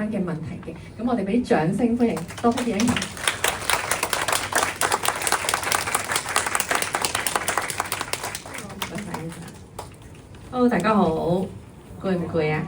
關嘅問題嘅。咁我哋俾啲掌聲歡迎多福嘅。好，大家好，攰唔攰啊？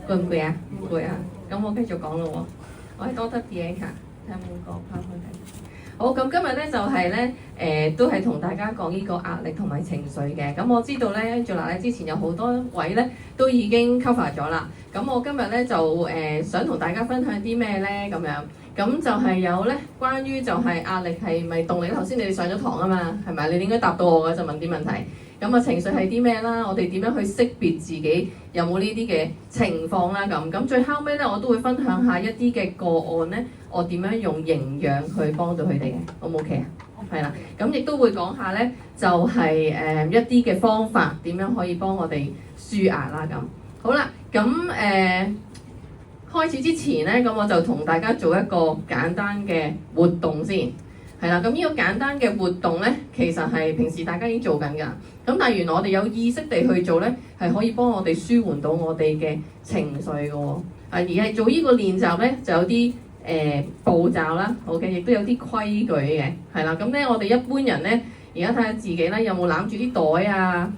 攰唔攰啊？唔攰啊！咁我繼續講咯喎，我係多得 Bianca， 睇下有冇講翻開睇。好，咁今日咧就係咧都係同大家講呢個壓力同埋情緒嘅。咁我知道咧 Angela 咧之前有好多位咧都已經 cover 咗啦。咁我今日咧就想同大家分享啲咩咧咁樣。咁就係有咧關於就係壓力係咪動力？頭先你哋上咗堂啊嘛，係咪？你應該答到我嘅就問啲問題。咁啊情緒係啲咩啦？我哋點樣去識別自己有冇呢啲嘅情況啦？咁最後尾咧，我都會分享下一啲嘅個案咧，我點樣用營養去幫到佢哋嘅，好唔 OK 啊？係啦，咁亦都會講下咧，就係一啲嘅方法點樣可以幫我哋舒壓啦咁。好啦，咁開始之前咧，咁我就同大家做一個簡單嘅活動先。係啦，咁呢個簡單嘅活動咧，其實係平時大家已經做緊㗎。咁但係原來我哋有意識地去做咧，係可以幫我哋舒緩到我哋嘅情緒嘅喎。而係做呢個練習咧，就有啲步驟啦，OK，亦都有啲規矩嘅。係啦，咁咧我哋一般人咧，而家睇下自己咧有冇攬住啲袋啊，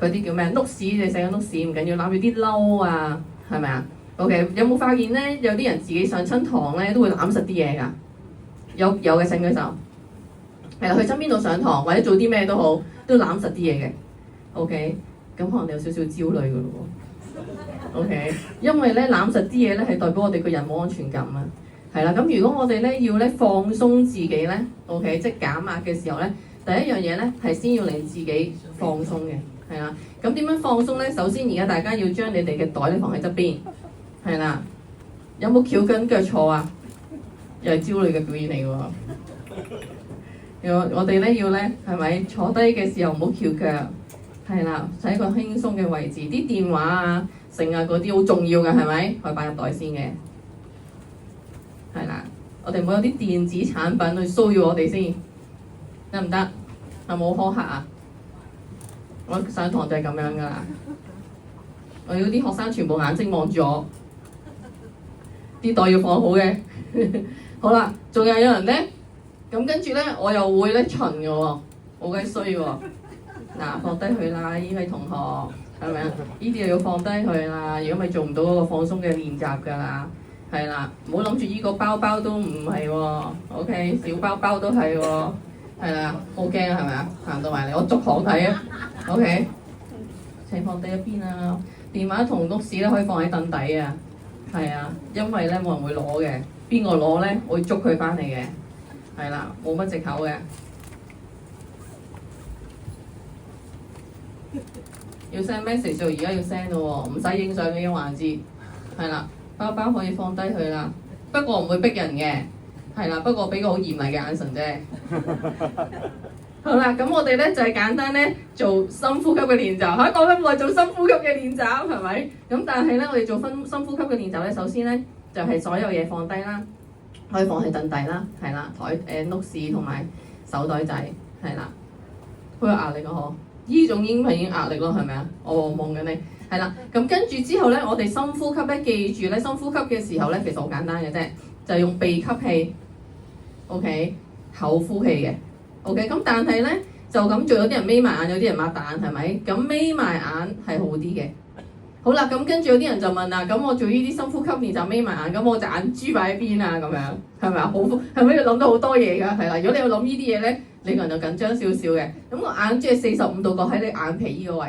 嗰啲叫咩？碌屎你寫緊碌屎唔緊要，攬住啲褸啊，係咪啊 ？OK， 有冇發現咧？有啲人自己上親堂咧，都會攬實啲嘢㗎。有嘅請舉手，係啦，去親邊度上堂或者做啲咩都好，都攬實啲嘢嘅。OK， 咁可能你有少少焦慮㗎咯喎。OK， 因為咧攬實啲嘢咧係代表我哋個人冇安全感啊。係啦，咁如果我哋咧要咧放鬆自己咧 ，OK， 即係減壓嘅時候咧，第一樣嘢咧係先要令自己放鬆嘅，係啦。咁點樣放鬆咧？首先而家大家要將你哋嘅袋咧放喺側邊，係啦。有冇翹緊腳坐啊？又係焦慮嘅表現嚟嘅喎，我哋咧要咧係咪坐低嘅時候唔好翹腳，係啦，喺一個輕鬆嘅位置，啲電話啊、剩啊嗰啲好重要嘅係咪？可以擺入袋先嘅，係啦，我哋唔好有啲電子產品去騷擾我哋先，得唔得？係冇苛刻啊？我上堂就係咁樣噶啦，我要啲學生全部眼睛望住我，啲袋要放好嘅。好啦，仲有人咧，咁跟住咧，我又會咧巡嘅喎，好鬼衰喎。嗱，放低佢啦，呢位同學，係咪啊？呢啲又要放低佢啦，如果咪做唔到嗰個放鬆嘅練習㗎啦，係啦，唔好諗住呢個包包都唔係喎 ，OK， 小包包都係喎，係啦，好驚啊，係咪啊？行到埋嚟，我逐行睇啊 ，OK， 請放低一邊啊，電話同碌屎咧可以放喺凳底啊，係啊，因為咧冇人會攞嘅。邊個攞咧？我會捉佢翻嚟嘅，係啦，冇乜藉口嘅。要 send message 就而家要 send 咯喎，唔使影相嘅已經環節，係啦，包包可以放低佢啦。不過唔會逼人嘅，係啦，不過俾個好嚴厲嘅眼神啫。好啦，咁我哋咧就係簡單咧做深呼吸嘅練習。嚇，講咁耐做深呼吸嘅練習係咪？咁但係咧，我哋做深呼吸嘅練習咧，首先咧。就係所有嘢放低啦，可以放喺凳底啦，係啦，碌屎同埋手袋仔，係啦，好有壓力個嗬，呢種已經壓力咯，係咪啊？我望緊你，係啦，咁跟住之後咧，我哋深呼吸咧，記住咧，深呼吸嘅時候咧，其實好簡單嘅啫，就係用鼻吸氣 ，OK， 口呼氣嘅 ，OK， 咁但係咧就咁做，有啲人眯埋眼，有啲人擘大眼，係咪？咁眯埋眼係好啲嘅。好啦，咁跟住有啲人就問啦，咁我做呢啲深呼吸練習眯埋眼，咁我隻眼珠擺喺邊啊？咁樣係咪啊？好係咪要諗到好多嘢㗎？係啦，如果你要諗呢啲嘢咧，你個人就緊張少少嘅。咁個眼珠係45度角喺你眼皮呢個位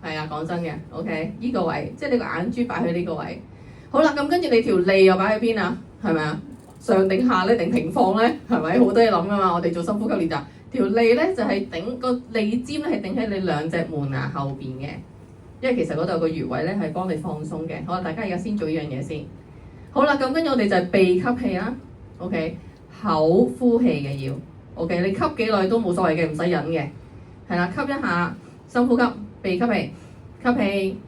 嘅，係啊，講真嘅 ，OK， 呢個位，即係你個眼珠擺喺呢個位。好啦，咁跟住你條脷又擺喺邊啊？係咪啊？上定下咧定平放咧？係咪？好多嘢諗㗎嘛，我哋做深呼吸練習，條脷咧就係頂個脷尖咧係頂喺你兩隻門牙後邊嘅。因為其實嗰度有個穴位咧，係幫你放鬆嘅。好啦，大家而家先做呢樣嘢先。好啦，咁跟住我哋就係鼻吸氣啦。OK， 口呼氣嘅要。OK， 你吸幾耐都冇所謂嘅，唔使忍嘅。係啦，吸一下，深呼吸，鼻吸氣，吸氣。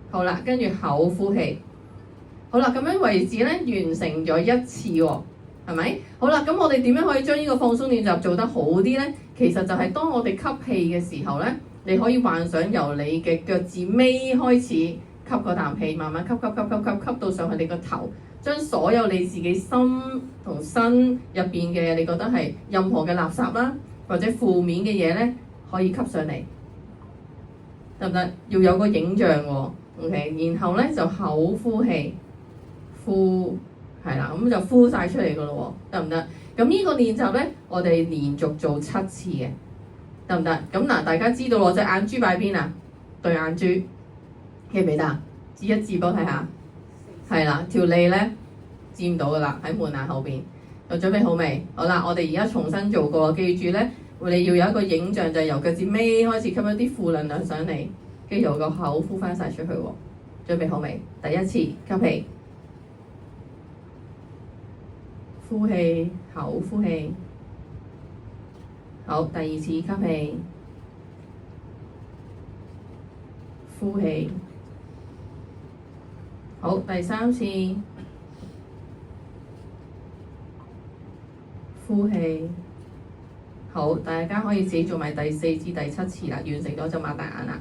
好啦，跟住口呼氣。好啦，咁樣為止咧，完成咗一次喎，係咪？好啦，咁我哋點樣可以將呢個放鬆練習做得好啲咧？其實就係當我哋吸氣嘅時候咧。你可以幻想由你嘅腳趾尾開始吸吸嗰啖氣，慢慢吸到上去你個頭，將所有你自己心同身入邊嘅你覺得係任何嘅垃圾啦，或者負面嘅嘢咧，可以吸上嚟，得唔得？要有個影像喎，OK， 然後咧就口呼氣，呼係啦，咁就呼晒出嚟噶咯喎，得唔得？咁呢個練習咧，我哋連續做7次嘅，得唔得？咁嗱，大家知道喎，隻眼珠擺邊啊？對眼珠記唔記得？指一指幫我睇下，係啦，條脷咧佔唔到噶啦，喺門牙後邊。又準備好未？好啦，我哋而家重新做過，記住咧，你要有一個影像，就係由腳趾尾開始吸一啲負能量上嚟，跟住由個口呼翻晒出去喎。準備好未？第一次吸氣，呼氣，口呼氣。好，第二次吸氣，呼氣。好，第三次呼氣。好，大家可以自己做埋第4至第7次啦，完成咗就擘大眼啦。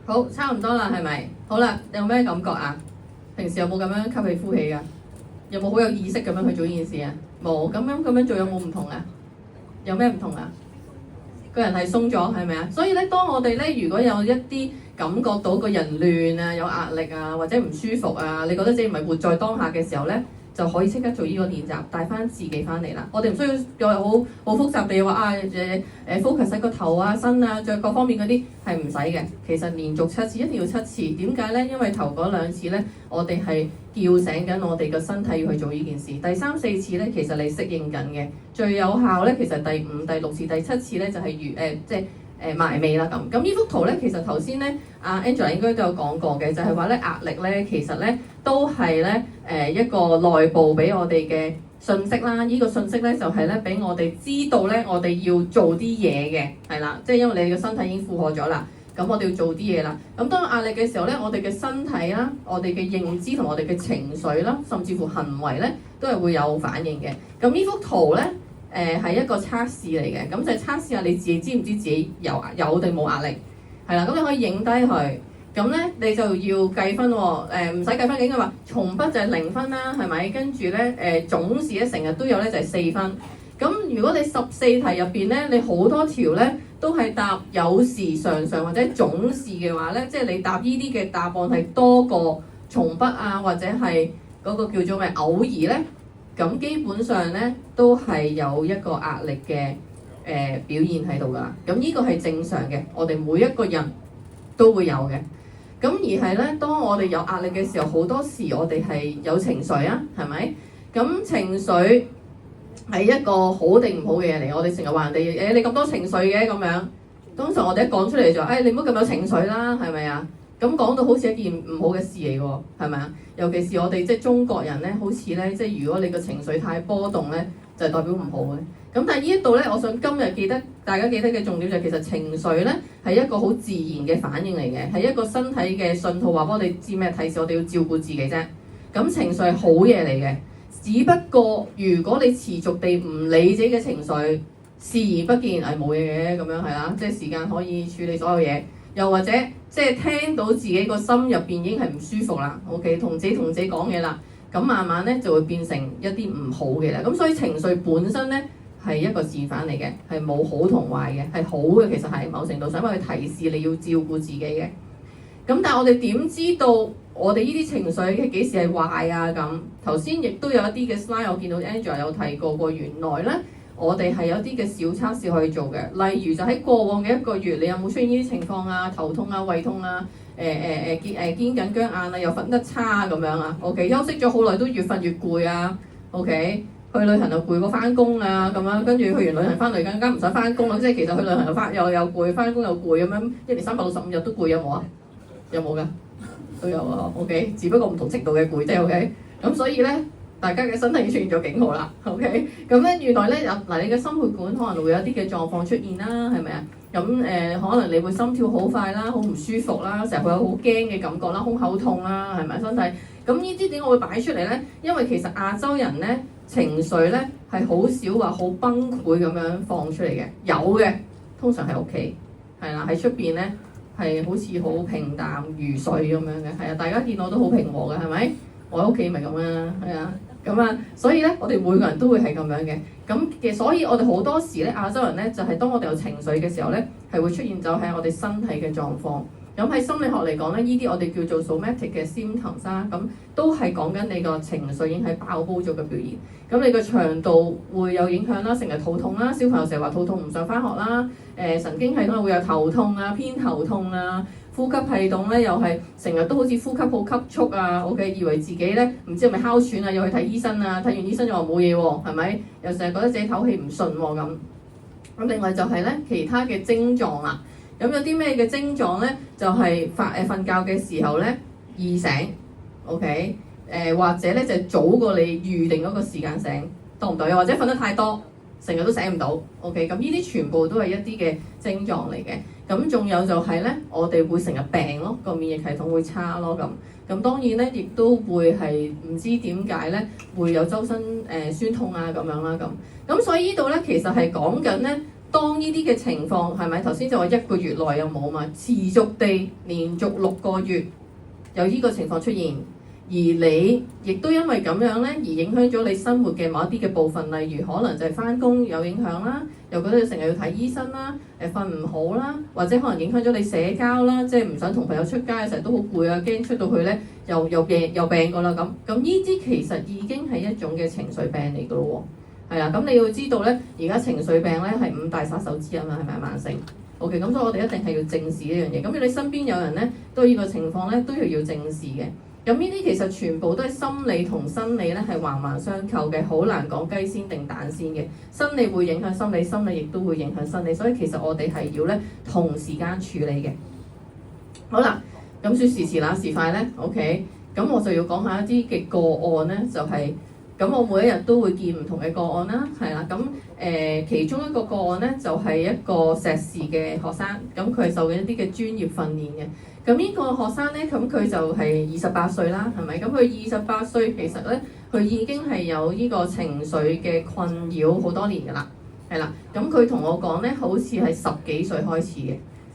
好，差唔多啦，係咪？好啦，有咩感覺啊？平時有冇咁樣吸氣呼氣㗎？有冇好有意識咁樣去做呢件事啊？冇，咁樣做有冇唔同啊？有咩唔同啊？個人係鬆咗，係咪啊？所以咧，當我哋咧如果有一啲感覺到個人亂啊、有壓力啊或者唔舒服啊，你覺得自己唔係活在當下嘅時候咧，就可以即刻做呢個練習，帶翻自己翻嚟啦。我哋唔需要又好複雜地話focus 喺個頭啊、身啊、腳各方面嗰啲係唔使嘅。其實連續7次，一定要7次。點解咧？因為頭嗰2次咧，我哋係叫醒緊我哋個身體要去做呢件事。第3、4次咧，其實你適應緊嘅。最有效咧，其實第5、第6次、第7次咧就係埋尾啦咁。咁呢幅圖咧，其實頭先咧，阿 Angela 應該都有講過嘅，就係話咧壓力咧，其實咧都係咧一個內部俾我哋嘅信息啦。呢個信息咧就係咧俾我哋知道咧，我哋要做啲嘢嘅，係啦，即係因為你嘅身體已經負荷咗啦，咁我哋要做啲嘢啦。咁當壓力嘅時候咧，我哋嘅身體啦、我哋嘅認知同我哋嘅情緒啦，甚至乎行為咧，都係會有反應嘅。咁呢幅圖咧，係一個測試嚟嘅，咁就係測試下你自己知唔知自己有定冇壓力，係啦，咁你可以影低佢，咁咧你就要計分喎，唔使計分嘅，應該話從筆就係0分啦，係咪？跟住咧總是咧成日都有咧就係4分，咁如果你14題入邊咧，你好多條咧都係答有時、常常或者總是嘅話咧，即係你答呢啲嘅答案係多過從筆啊，或者係嗰個叫做咩偶爾咧。咁基本上咧都係有一個壓力嘅表現喺度㗎啦。咁呢個係正常嘅，我哋每一個人都會有嘅。咁而係咧，當我哋有壓力嘅時候，好多時我哋係有情緒啊，係咪？咁情緒係一個好定唔好嘅嘢嚟。我哋成日話人哋你咁多情緒嘅咁樣，通常我哋一講出嚟就你唔好咁有情緒啦，係咪啊？咁講到好似一件唔好嘅事嚟喎，係咪啊？尤其是我哋即係中國人咧，好似咧即係如果你個情緒太波動咧，就係代表唔好嘅。咁但係呢一度咧，我想今日大家記得嘅重點就係其實情緒咧係一個好自然嘅反應嚟嘅，係一個身體嘅信號話俾我哋知咩提示我哋要照顧自己啫。咁情緒係好嘢嚟嘅，只不過如果你持續地唔理自己嘅情緒，視而不見，冇嘢嘅咁樣係啦，即係時間可以處理所有嘢。又或者即係聽到自己個心入邊已經係唔舒服啦 ，OK， 同自己講嘢啦，咁慢慢咧就會變成一啲唔好嘅啦。咁所以情緒本身咧係一個示範嚟嘅，係冇好同壞嘅，係好嘅。其實係某程度上因為佢提示你要照顧自己嘅。咁但係我哋點知道我哋呢啲情緒幾時係壞啊？咁頭先亦都有一啲嘅 slide， 我見到 Angela 有提過原來咧。我哋係有啲嘅小測試可以做嘅，例如就喺過往嘅1個月，你有冇出現呢啲情況啊？頭痛啊、胃痛啊、肩緊僵硬啊，又瞓得差咁樣啊？OK， 休息咗好耐都越瞓越攰啊？OK，去旅行又攰過翻工啊咁樣，跟住去完旅行翻嚟更加唔使翻工啦，即係其實去旅行又攰，翻工又攰咁樣，一年365日都攰，有冇啊？有冇㗎？都有啊 ，OK， 只不過唔同程度嘅攰啫 OK， 咁所以咧。大家嘅身體已經出現咗警號啦，OK？咁咧原來咧嗱，你嘅心血管可能會有啲嘅狀況出現啦，係咪啊？咁可能你會心跳好快啦，好唔舒服啦，成日會有好驚嘅感覺啦，胸口痛啦，係咪身體？咁呢啲點解會擺出嚟咧？因為其實亞洲人咧情緒咧係好少話好崩潰咁樣放出嚟嘅，有嘅通常喺屋企，係啦，喺出邊咧係好似好平淡如水咁樣嘅，係啊，大家見到都好平和嘅，係咪？我喺屋企咪咁啦，係啊。咁啊，所以咧，我哋每個人都會係咁樣嘅。咁所以我哋好多時咧，亞洲人咧，就係當我哋有情緒嘅時候咧，係會出現就係我哋身體嘅狀況。咁喺心理學嚟講咧，呢啲我哋叫做 somatic 嘅 symptoms 啦，咁都係講緊你個情緒已經係爆煲咗嘅表現。咁你個腸道會有影響啦，成日肚痛啦，小朋友成日話肚痛唔想返學啦，神經系統會有頭痛啊、偏頭痛啊。呼吸系統咧又係成日都好似呼吸好急促啊 ，OK， 以為自己咧唔知係咪哮喘啊，又去睇醫生啊，睇完醫生又話冇嘢喎，係咪？又成日覺得自己唞氣唔順喎咁。咁另外就係咧其他嘅症狀啦。咁有啲咩嘅症狀咧？就係瞓覺嘅時候咧易醒 ，OK，或者咧就早過你預定嗰個時間醒，多唔多？又或者瞓得太多，成日都醒唔到 ，OK， 咁呢啲全部都係一啲嘅症狀嚟嘅。咁仲有就係咧，我哋會成日病咯，個免疫系統會差咯咁。咁當然咧，亦都會係唔知點解咧，會有周身酸痛啊咁樣啦咁。咁所以呢度咧，其實係講緊咧，當呢啲嘅情況係咪頭先就話1個月內有冇嘛？持續地連續6個月有呢個情況出現。而你亦都因為咁樣咧，而影響咗你生活嘅某一啲嘅部分，例如可能就係返工有影響啦，又覺得你成日要睇醫生啦，瞓唔好啦，或者可能影響咗你社交啦，即係唔想同朋友出街，成日都好攰啊，驚出到去咧又病過啦咁。咁呢啲其實已經係一種嘅情緒病嚟㗎咯喎，係啦。咁你要知道咧，而家情緒病咧係5大殺手之一嘛，係咪慢性？OK， 咁所以我哋一定係要正視呢樣嘢。咁如果你身邊有人咧都呢個情況咧，都要正視嘅。咁呢啲其實全部都係心理同生理咧係環環相扣嘅，好難講雞先定蛋先嘅。生理會影響心理，心理亦都會影響生理，所以其實我哋係要咧同時間處理嘅。好啦，咁說時遲那時快咧 ，OK， 咁我就要講下一啲嘅個案咧，就係咁我每一日都會見唔同嘅個案啦，係啦，咁其中一個個案咧就係一個碩士嘅學生，咁佢係受緊一啲嘅專業訓練嘅。咁呢個學生咧，咁佢就係28歲啦，係咪？咁佢28歲，其實咧，佢已經係有呢個情緒嘅困擾好多年㗎啦，係啦。咁佢同我講咧，好似係10幾歲開始嘅，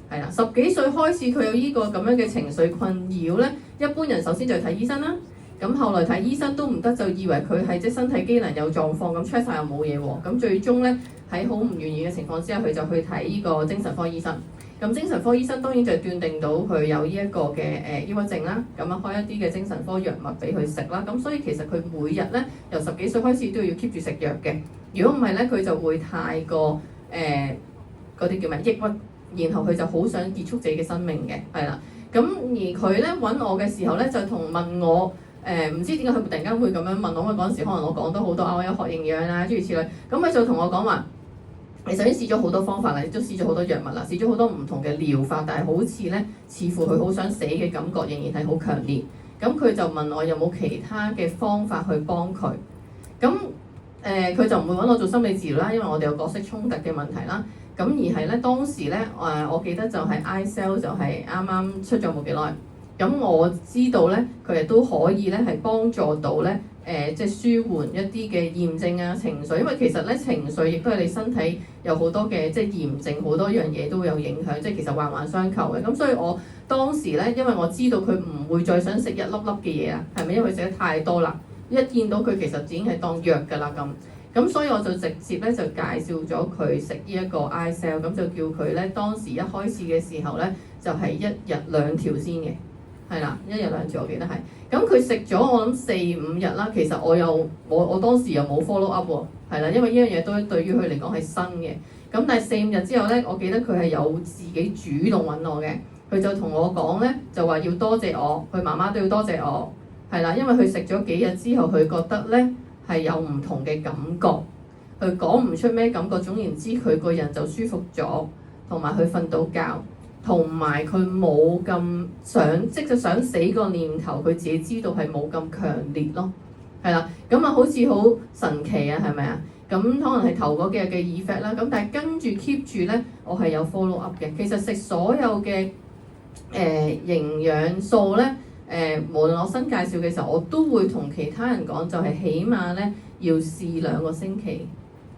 係啦，10幾歲開始佢有呢個咁樣嘅情緒困擾咧。一般人首先就去睇醫生啦，咁後來睇醫生都唔得，就以為佢係即係身體機能有狀況，咁 check 曬又冇嘢喎。咁最終咧喺好唔願意嘅情況之下，佢就去睇呢個精神科醫生。咁精神科醫生當然就斷定到佢有呢一個嘅抑鬱症啦，咁啊開一啲嘅精神科藥物俾佢食啦。咁所以其實佢每日咧由10幾歲開始都要 keep 住食藥嘅。如果唔係咧，佢就會太過嗰啲叫咩抑鬱，然後佢就好想結束自己嘅生命嘅，係啦。咁而佢咧揾我嘅時候咧，就問我唔知點解佢突然間會咁樣問我，因為嗰陣時可能我講咗好多我有學營養啊諸如此類。咁佢就同我講話。你首先試咗好多方法啦，亦都試咗好多藥物啦，試咗好多唔同嘅療法，但係好似咧，似乎佢好想死嘅感覺仍然係好強烈。咁佢就問我有冇其他嘅方法去幫佢。咁佢就唔會揾我做心理治療啦，因為我哋有角色衝突嘅問題啦。咁而係咧當時咧我記得就係 ICEL 就係啱啱出咗冇幾耐。咁我知道咧，佢亦都可以咧係幫助到咧。即係舒緩一啲嘅炎症啊情緒，因為其實咧情緒亦都係你身體有好多嘅即係炎症，好多樣嘢都會有影響，即係其實環環相扣嘅。咁所以我當時咧，因為我知道佢唔會再想食一粒粒嘅嘢啦，係咪因為食得太多啦？一見到佢其實已經係當藥㗎啦咁，所以我就直接咧就介紹咗佢食呢一個 ICEL， 咁就叫佢咧當時一開始嘅時候咧就係1日2條先嘅。係啦，1日2條我記得係。咁佢食咗我諗4、5日啦，其實我當時又冇 follow up 喎，係啦，因為呢樣嘢都對於佢嚟講係新嘅。咁但係4、5日之後咧，我記得佢係有自己主動揾我嘅，佢就同我講咧，就話要多謝我，佢媽媽都要多謝我，係啦，因為佢食咗幾日之後，佢覺得咧係有唔同嘅感覺，佢講唔出咩感覺。總言之，佢個人就舒服咗，同埋佢瞓到覺，同埋佢冇咁想即係想死個念頭，佢自己知道係冇咁強烈咯。係啦，咁啊好似好神奇啊，係咪啊？咁可能係頭嗰幾日嘅 effect 啦，咁但係跟住 keep 住咧，我係有 follow up 嘅。其實食所有嘅營養素咧，無論我新介紹嘅時候，我都會同其他人講，就係起碼咧要試2個星期，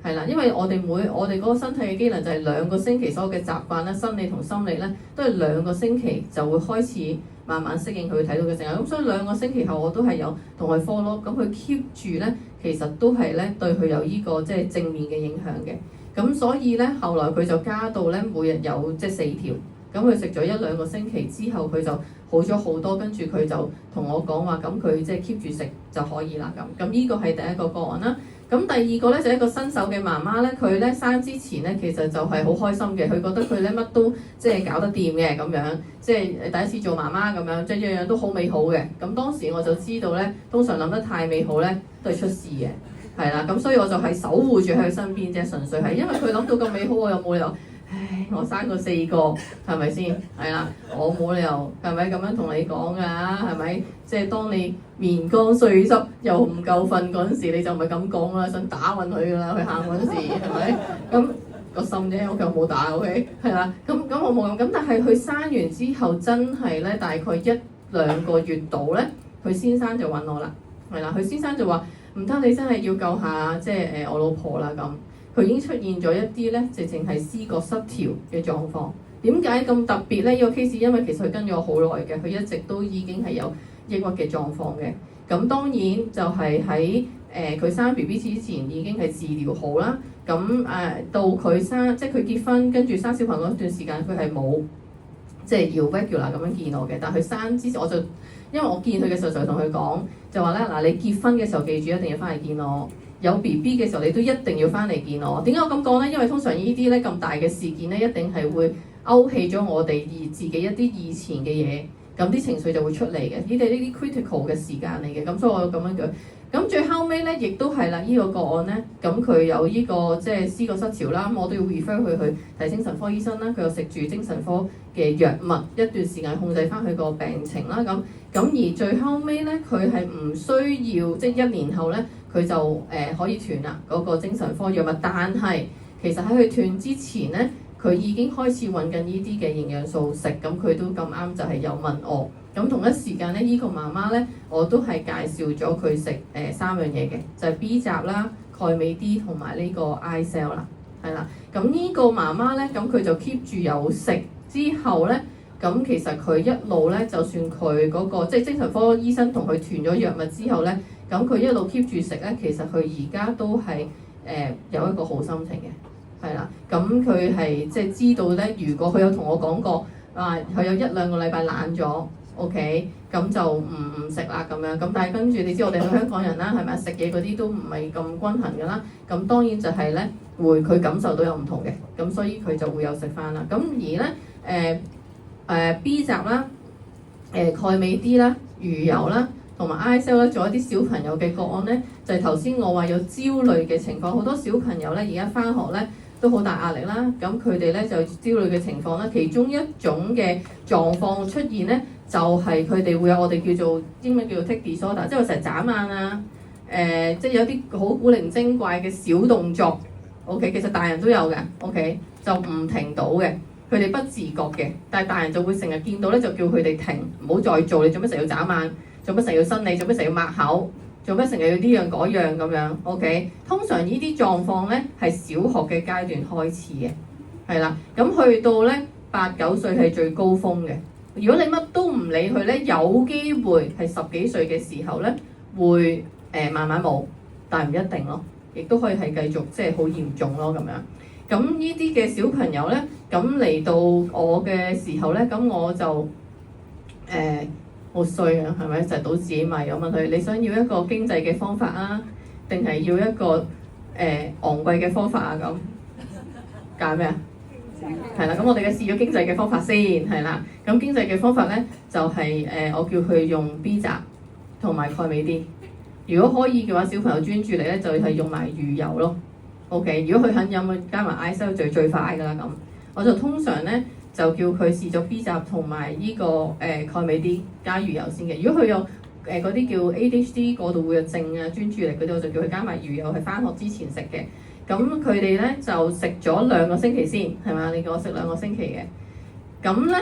係啦，因為我哋嗰個身體嘅機能就係2個星期，所有嘅習慣咧、生理同心理咧，都係2個星期就會開始慢慢適應佢會睇到嘅成效。咁所以2個星期後我都係有同佢 follow，咁佢 keep 住咧，其實都係咧對佢有呢個即係正面嘅影響嘅。咁所以咧後來佢就加到咧每日有即係4條，咁佢食咗1-2個星期之後佢就好咗好多，跟住佢就同我講話，咁佢即係 keep 住食就可以啦咁。咁呢個係第一個個案啦。咁第二個咧就係一個新手嘅媽媽咧，佢咧生之前咧其實就係好開心嘅，佢覺得佢咧乜都即係搞得掂嘅咁樣，即係第一次做媽媽咁樣，即係樣樣都好美好嘅。咁當時我就知道咧，通常諗得太美好咧都係出事嘅，係啦。咁所以我就係守護住喺佢身邊啫，純粹係因為佢諗到咁美好，我又冇理由。唉，我生過4個，係咪先？係啦，我冇理由係咪咁樣同你講㗎？係咪？即係當你面乾碎濕又唔夠瞓嗰陣時，你就唔係咁講啦，想打暈佢㗎啦，佢喊嗰陣時係咪？咁個心啫，我又冇打 OK， 係啦。咁我冇咁，但係佢生完之後真係咧，大概1-2個月度咧，佢先生就揾我啦，係啦，佢先生就話唔得，你真係要救下即係我老婆啦咁。佢已經出現咗一啲咧，直情係思覺失調嘅狀況。點解咁特別咧？呢個 case 因為其實佢跟咗我好耐嘅，佢一直都已經係有抑鬱嘅狀況嘅。咁當然就係喺佢生 BB 之前已經係治療好啦。咁到佢生即係佢結婚跟住生小朋友嗰段時間，佢係冇即係要 regular 咁樣見我嘅。但係佢生之前我就因為我見佢嘅時候就同佢講，就話咧嗱，你結婚嘅時候記住一定要翻嚟見我。有 BB 嘅時候，你都一定要翻嚟見我。點解我咁講咧？因為通常呢啲咧咁大嘅事件咧，一定係會勾起咗我哋自己一啲以前嘅嘢，咁啲情緒就會出嚟嘅。呢啲critical 嘅時間嚟嘅，咁所以我咁樣講。咁最後尾咧，亦都係啦，呢個個案咧，咁佢有呢個即係思覺失調啦，咁我都要 refer 佢去睇精神科醫生啦。佢又食住精神科嘅藥物一段時間控制翻佢個病情啦。咁而最後尾咧，佢係唔需要即係1年後咧。佢就可以斷啦嗰個精神科藥物，但係其實喺佢斷之前咧，佢已經開始揾緊呢啲嘅營養素食，咁佢都咁啱就係有問我，咁同一時間咧，呢個媽媽咧，我都係介紹咗佢食3樣嘢嘅，就係 B 雜啦、鈣鎂 D 同埋呢個 eye cell 啦，係啦，咁呢個媽媽咧，咁佢就 keep 住有食之後咧，咁其實佢一路咧，就算佢嗰個即係精神科醫生同佢斷咗藥物之後咧。咁佢一路 keep 住食咧，其實佢而家都係有一個好心情嘅，係啦。咁佢係即係知道咧，如果佢有同我講過，佢有1-2個禮拜懶咗 ，OK，咁就唔食啦咁樣。咁但係跟住你知我哋係香港人啦，係咪食嘢嗰啲都唔係咁均衡㗎啦。咁當然就係咧，佢感受到有唔同嘅，咁所以佢就會有食翻啦。咁而咧B 雜啦、鈣鎂 D 啦、魚油啦。同埋 eye cell 咧，做一啲小朋友嘅個案咧，就係頭先我話有焦慮嘅情況，好多小朋友咧而家返學咧都好大壓力啦。咁佢哋咧就焦慮嘅情況啦，其中一種嘅狀況出現咧，就係佢哋會有我哋叫做英文叫做 tic disorder，即係成日眨眼啊，即係有啲好古靈精怪嘅小動作。OK， 其實大人都有嘅。OK， 就唔停到嘅，佢哋不自覺嘅，但係大人就會成日見到咧，就叫佢哋停，唔好再做。你做乜成日要眨眼？做乜成日要伸脷？做乜成日要抹口？做乜成日要呢樣嗰樣咁樣 ？OK， 通常呢啲狀況咧係小學嘅階段開始嘅，係啦。咁去到咧8-9歲係最高峰嘅。如果你乜都唔理佢咧，有機會係10幾歲嘅時候咧會慢慢冇，但係唔一定咯，亦都可以係繼續即係好嚴重咯咁樣。咁呢啲嘅小朋友咧，咁嚟到我嘅時候咧，咁我就好衰啊，係咪？就倒自己米。我問佢：你想要一個經濟嘅方法啊，定係要一個昂貴嘅方法啊？咁揀咩啊？係啦，咁我哋試咗經濟嘅方法先，係啦。咁經濟嘅方法咧就係我叫佢用 B 雜同埋鈣鎂 D。如果可以嘅話，小朋友專注力咧就係用埋魚油咯。OK， 如果佢肯飲，加埋 ICL 就最快㗎啦咁。我就通常咧就叫佢試咗 B 集同埋呢個鈣鎂 D 加魚油先嘅。如果佢有嗰啲叫 ADHD 過度活躍症啊、專注力嗰啲，我就叫佢加埋魚油，係返學之前食嘅。咁佢哋咧就食咗2個星期先，係嘛？你叫我食2個星期嘅。咁咧，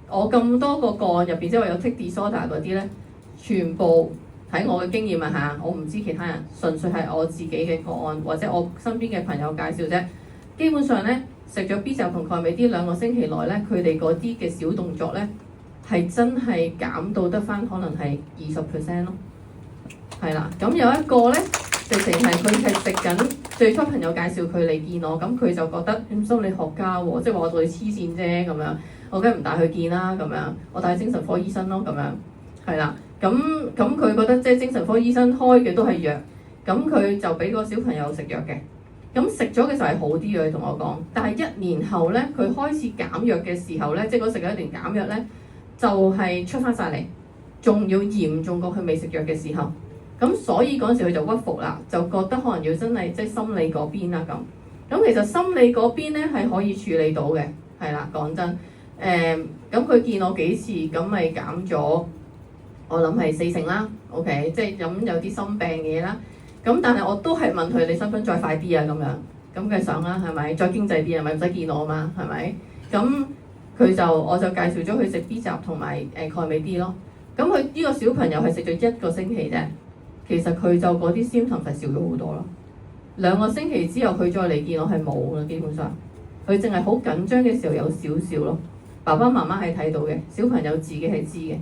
我咁多個個案入邊，即係話有 Tic Disorder 嗰啲咧，全部喺我嘅經驗啊嚇，我唔知其他人，純粹係我自己嘅個案，或者我身邊嘅朋友介紹啫。基本上咧，食咗 B 集同鈣鎂 D 2個星期內咧，佢哋嗰啲嘅小動作咧，係真係減到得返，可能係20% 咯。係啦，咁有一個咧。直情係佢係食緊，最初朋友介紹佢嚟見我，咁佢就覺得心理學家喎，即係話我對佢黐線啫咁樣，我梗係唔帶佢見啦咁樣，我帶精神科醫生咯咁樣，係啦，咁佢覺得即係精神科醫生開嘅都係藥，咁佢就俾個小朋友食藥嘅，咁食咗嘅時候係好啲嘅，佢同我講，但係1年後咧，佢開始減藥嘅時候咧，即係嗰食咗一段減藥咧，就係出翻晒嚟，仲要嚴重過佢未食藥嘅時候。咁所以嗰陣時佢就屈服啦，就覺得可能要真係即係心理嗰邊啦咁。咁其實心理嗰邊咧係可以處理到嘅，係啦，講真。咁佢見我幾次，咁咪減咗，我諗係40%啦。OK， 即係飲有啲心病嘅嘢啦。咁但係我都係問佢：你想唔想再快啲啊？咁樣，咁佢想啦，係咪？再經濟啲係咪？唔使見我嘛，係咪？咁我就介紹咗佢食 B 集同埋鈣鎂 D 咯。咁佢呢個小朋友係食咗1個星期啫。其實佢就嗰啲 symptom 係少咗好多咯。2個星期之後佢再嚟見我係冇啦，基本上佢淨係好緊張嘅時候有少少咯。爸爸媽媽係睇到嘅，小朋友自己係知嘅。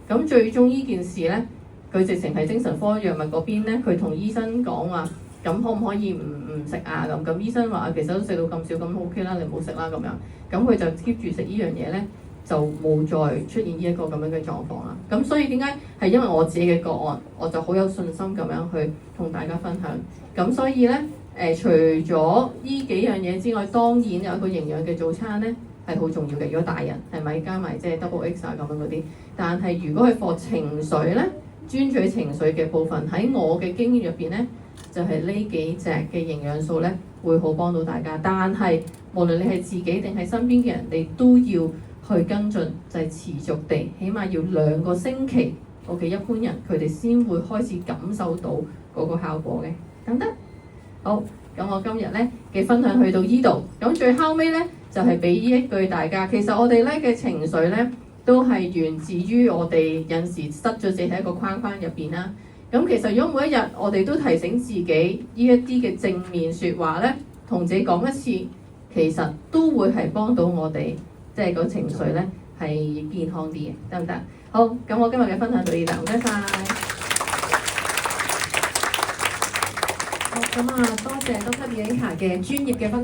咁最終呢件事咧，佢直情係精神科藥物嗰邊咧，佢同醫生講話，咁可唔可以唔食啊？咁醫生話其實都食到咁少，咁 OK 啦，你唔好食啦咁樣。咁佢就 keep 住食呢樣嘢咧。就冇再出現呢一個咁樣嘅狀況啦。咁所以點解係因為我自己嘅個案，我就好有信心咁樣去同大家分享。咁所以咧，除咗呢幾樣嘢之外，當然有一個營養嘅早餐咧係好重要嘅。如果大人係咪加埋即係 double X 啊咁樣嗰啲，但係如果係 for 情緒咧，專注情緒嘅部分喺我嘅經驗入邊咧，就係呢幾隻嘅營養素咧會好幫到大家。但係無論你係自己定係身邊嘅人，你都要去跟進，就係持續地，起碼要2個星期。OK， 一般人佢哋先會開始感受到嗰個效果嘅，得唔得？好，咁我今日咧嘅分享去到呢度，咁最後尾咧就係俾呢一句大家，其實我哋咧嘅情緒咧都係源自於我哋有時塞咗自己喺一個框框入邊啦。咁其實如果每一日我哋都提醒自己呢一啲嘅正面説話咧，同自己講一次，其實都會係幫到我哋。即係個情緒咧係健康啲嘅，得唔得？好，咁我今日嘅分享到呢度，唔該晒。好，咁啊，多謝 Dr. Bianca 嘅專業嘅分享。